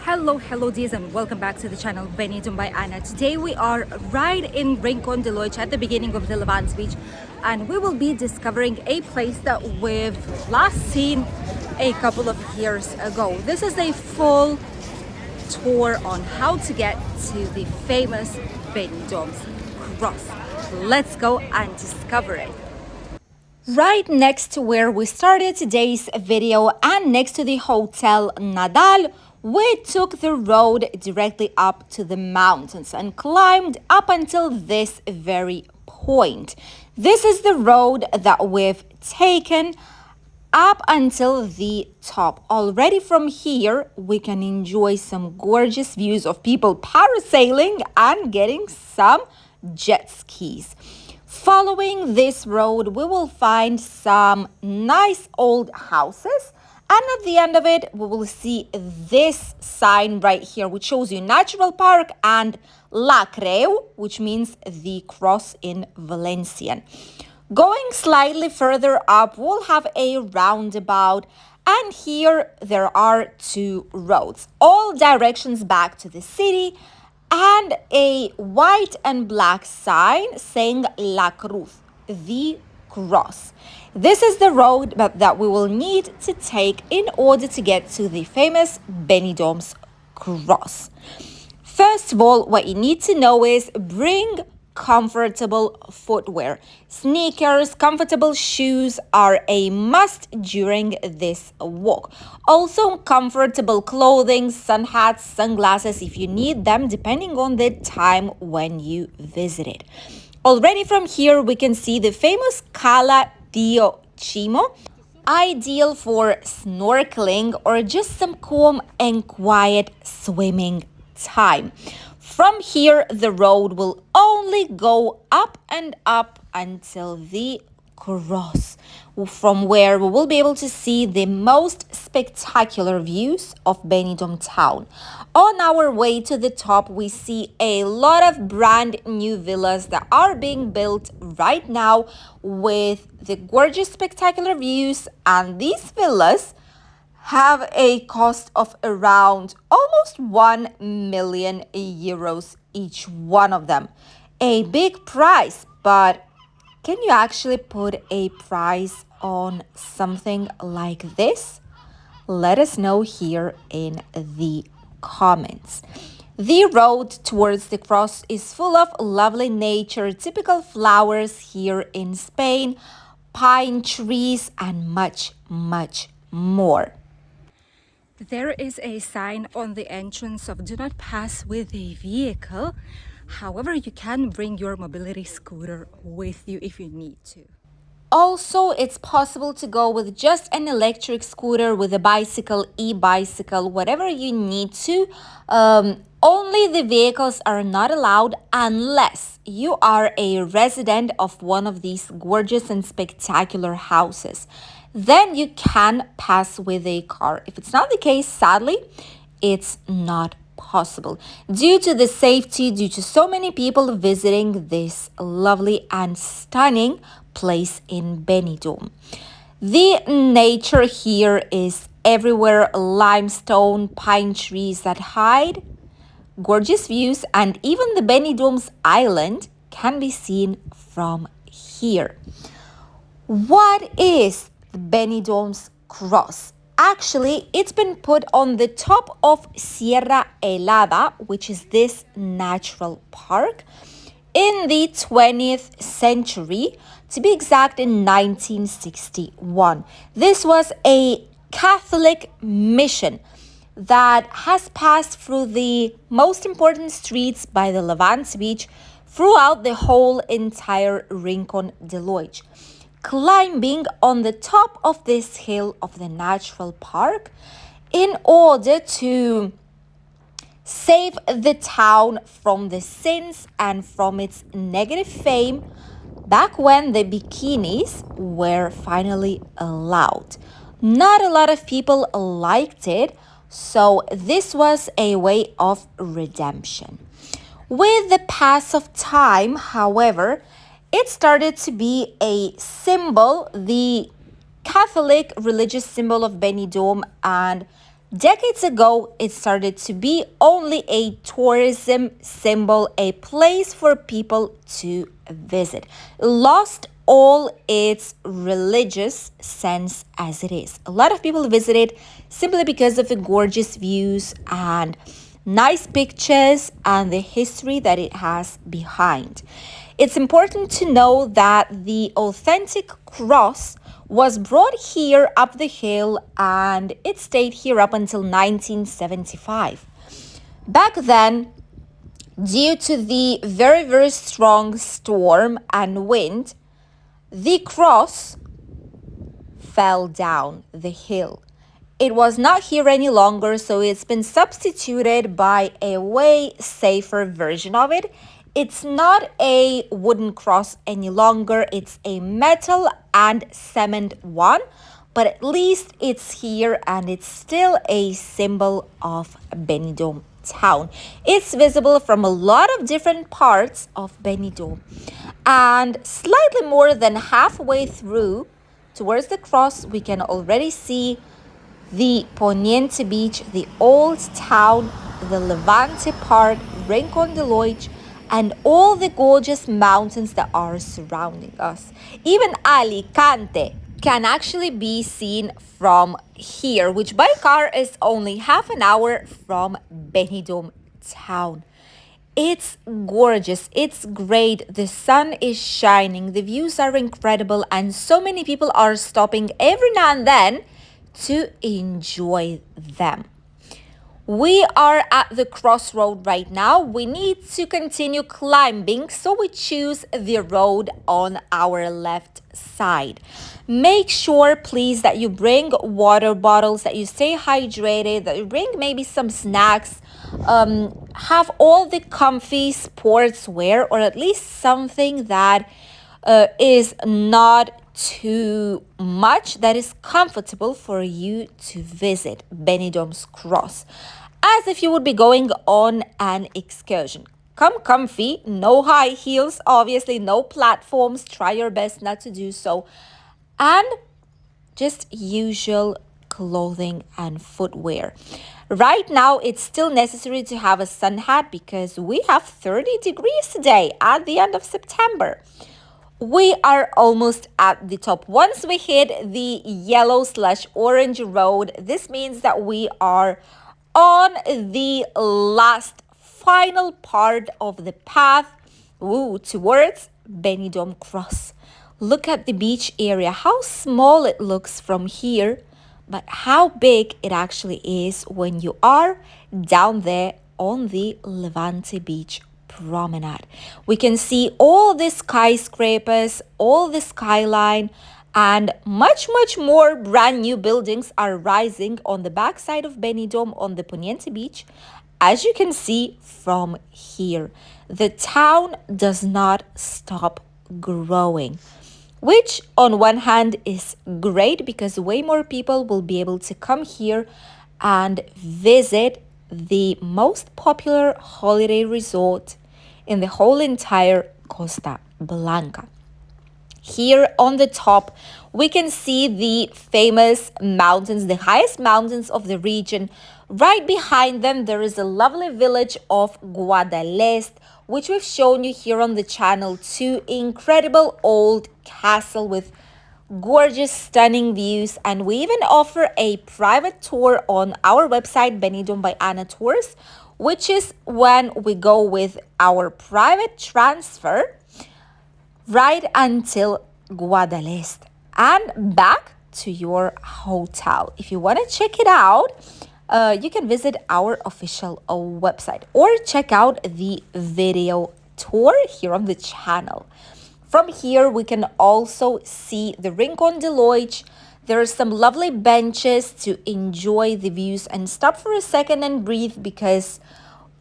Hello dears, and welcome back to the channel Benidorm by Anna. Today we are right in Rincon de Loix at the beginning of the Levant Beach, and we will be discovering a place that we've last seen a couple of years ago. This is a full tour on how to get to the famous Benidorm Cross. Let's go and discover it. Right next to where we started today's video and next to the Hotel Nadal, we took the road directly up to the mountains and climbed up until this very point. This is the road that we've taken up until the top. Already from here, we can enjoy some gorgeous views of people parasailing and getting some jet skis. Following this road, we will find some nice old houses. And at the end of it, we will see this sign right here, which shows you Natural Park and La Creu, which means the cross in Valencian. Going slightly further up, we'll have a roundabout. And here there are two roads, all directions back to the city, and a white and black sign saying La Cruz, the cross. This is the road that we will need to take in order to get to the famous Benidorm's Cross. First of all, what you need to know is bring comfortable footwear. Sneakers, comfortable shoes are a must during this walk. Also, comfortable clothing, sun hats, sunglasses if you need them, depending on the time when you visit it. Already from here, we can see the famous Cala Dio Cimo, ideal for snorkeling or just some calm and quiet swimming time. From here, the road will only go up and up until the cross, from where we will be able to see the most spectacular views of Benidorm town. On our way to the top, we see a lot of brand new villas that are being built right now with the gorgeous spectacular views, and these villas have a cost of around almost 1 million euros each one of them. A big price, but can you actually put a price on something like this? Let us know here in the comments. The road towards the cross is full of lovely nature, typical flowers here in Spain, pine trees, and much more. There is a sign on the entrance of do not pass with a vehicle. However, you can bring your mobility scooter with you if you need to. Also, it's possible to go with just an electric scooter, with a bicycle, e-bicycle, whatever you need to. Only the vehicles are not allowed unless you are a resident of one of these gorgeous and spectacular houses. Then you can pass with a car. If it's not the case, sadly, it's not possible due to the safety, due to so many people visiting this lovely and stunning place in Benidorm. The nature here is everywhere, limestone, pine trees that hide gorgeous views, and even the Benidorm's island can be seen from here. What is Benidorm's Cross? Actually, it's been put on the top of Sierra Helada, which is this natural park, in the 20th century, to be exact in 1961. This was a Catholic mission that has passed through the most important streets by the Levant Beach throughout the whole entire Rincon de Loix, climbing on the top of this hill of the natural park in order to save the town from the sins and from its negative fame back when the bikinis were finally allowed. Not a lot of people liked it, so this was a way of redemption. With the pass of time, however, it started to be a symbol, the Catholic religious symbol of Benidorm, and Decades ago, it started to be only a tourism symbol, a place for people to visit. It lost all its religious sense as it is. A lot of people visit it simply because of the gorgeous views and nice pictures and the history that it has behind. It's important to know that the authentic cross was brought here up the hill and it stayed here up until 1975. Back then, due to the very, very strong storm and wind, the cross fell down the hill. It was not here any longer, so it's been substituted by a way safer version of it. It's not a wooden cross any longer, it's a metal and cement one, but at least it's here and it's still a symbol of Benidorm town. It's visible from a lot of different parts of Benidorm, and slightly more than halfway through towards the cross, we can already see the Poniente Beach, the Old Town, the Levante Park, Rincon de Loix, and all the gorgeous mountains that are surrounding us. Even Alicante can actually be seen from here, which by car is only half an hour from Benidorm town. It's gorgeous, it's great, the sun is shining, the views are incredible, and so many people are stopping every now and then to enjoy them. We are at the crossroad right now. We need to continue climbing, so we choose the road on our left side. Make sure, please, that you bring water bottles, that you stay hydrated, that you bring maybe some snacks, have all the comfy sportswear, or at least something that is not too much, that is comfortable for you to visit Benidorm's Cross, as if you would be going on an excursion. Come comfy, no high heels, obviously no platforms, try your best not to do so, and just usual clothing and footwear. Right now, it's still necessary to have a sun hat because we have 30 degrees today at the end of September. We are almost at the top. Once we hit the yellow/orange road, this means that we are on the last final part of the path towards Benidorm Cross. Look at the beach area, how small it looks from here, but how big it actually is when you are down there on the Levante Beach promenade. We can see all the skyscrapers, all the skyline, and much more brand new buildings are rising on the backside of Benidorm on the Poniente Beach. As you can see from here, the town does not stop growing, which on one hand is great because way more people will be able to come here and visit the most popular holiday resort in the whole entire Costa Blanca. Here on the top, we can see the famous mountains, the highest mountains of the region. Right behind them, there is a lovely village of Guadalest, which we've shown you here on the channel too. Incredible old castle with gorgeous, stunning views, and we even offer a private tour on our website, Benidorm by Anna Tours, which is when we go with our private transfer right until Guadalest and back to your hotel. If you want to check it out, you can visit our official website or check out the video tour here on the channel. From here, we can also see the Rincon de Loix. There are some lovely benches to enjoy the views and stop for a second and breathe because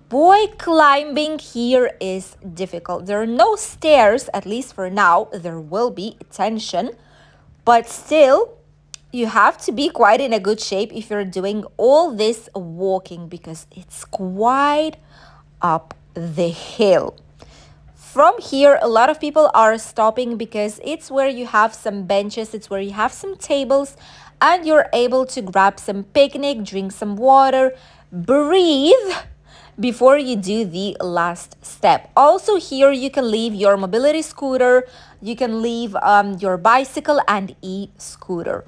boy, climbing here is difficult. There are no stairs, at least for now. There will be attention, but still, you have to be quite in a good shape if you're doing all this walking because it's quite up the hill. From here, a lot of people are stopping because it's where you have some benches, it's where you have some tables, and you're able to grab some picnic, drink some water, breathe before you do the last step. Also here you can leave your mobility scooter, you can leave your bicycle and e-scooter.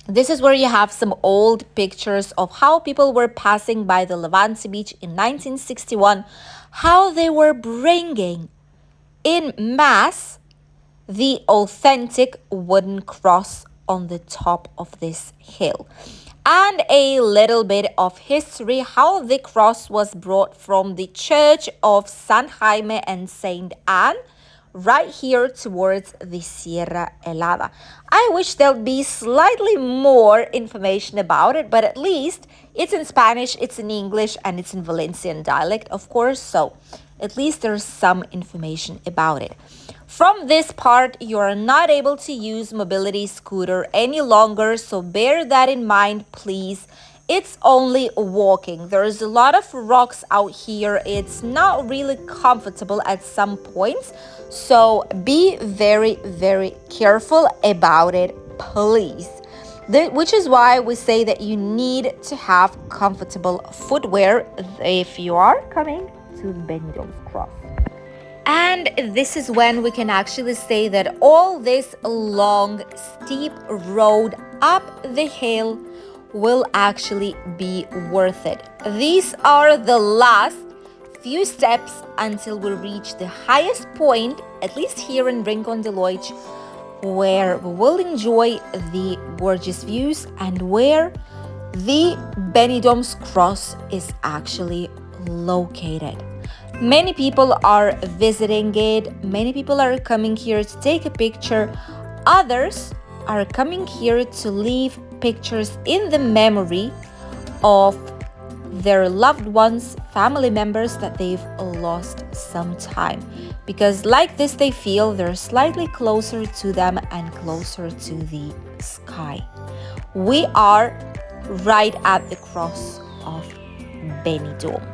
This is where you have some old pictures of how people were passing by the Levante beach in 1961, how they were bringing in mass the authentic wooden cross on the top of this hill. And a little bit of history, how the cross was brought from the church of San Jaime and Saint Anne right here towards the Sierra Helada. I wish there'd be slightly more information about it, but at least it's in Spanish, it's in English, and it's in Valencian dialect, of course, so at least there's some information about it. From this part, you are not able to use mobility scooter any longer, so bear that in mind, please. It's only walking. There's a lot of rocks out here. It's not really comfortable at some points, so be very, very careful about it, please. Which is why we say that you need to have comfortable footwear if you are coming to Benidorm Cross. And this is when we can actually say that all this long, steep road up the hill will actually be worth it. These are the last few steps until we reach the highest point, at least here in Rincon de Loix, where we will enjoy the gorgeous views and where the Benidorm Cross is actually located. Many people are visiting it, many people are coming here to take a picture, others are coming here to leave pictures in the memory of their loved ones, family members that they've lost sometime. Because like this, they feel they're slightly closer to them and closer to the sky. We are right at the cross of Benidorm.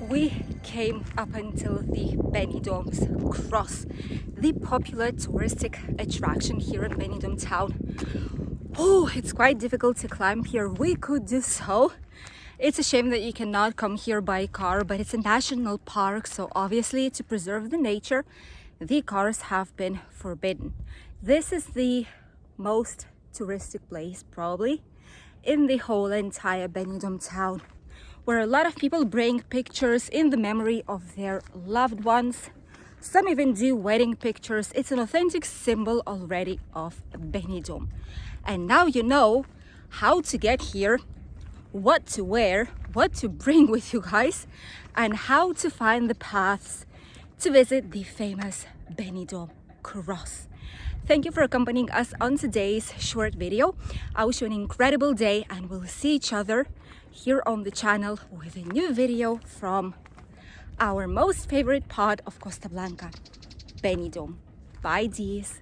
We came up until the Benidorm Cross, the popular touristic attraction here in Benidorm town. Oh, it's quite difficult to climb here. We could do so. It's a shame that you cannot come here by car, but it's a national park, so obviously to preserve the nature, the cars have been forbidden. This is the most touristic place probably in the whole entire Benidorm town, where a lot of people bring pictures in the memory of their loved ones. Some even do wedding pictures. It's an authentic symbol already of Benidorm. And now you know how to get here, what to wear, what to bring with you guys, and how to find the paths to visit the famous Benidorm Cross. Thank you for accompanying us on today's short video. I wish you an incredible day, and we'll see each other here on the channel with a new video from our most favorite part of Costa Blanca. Benidorm. Bye, dears.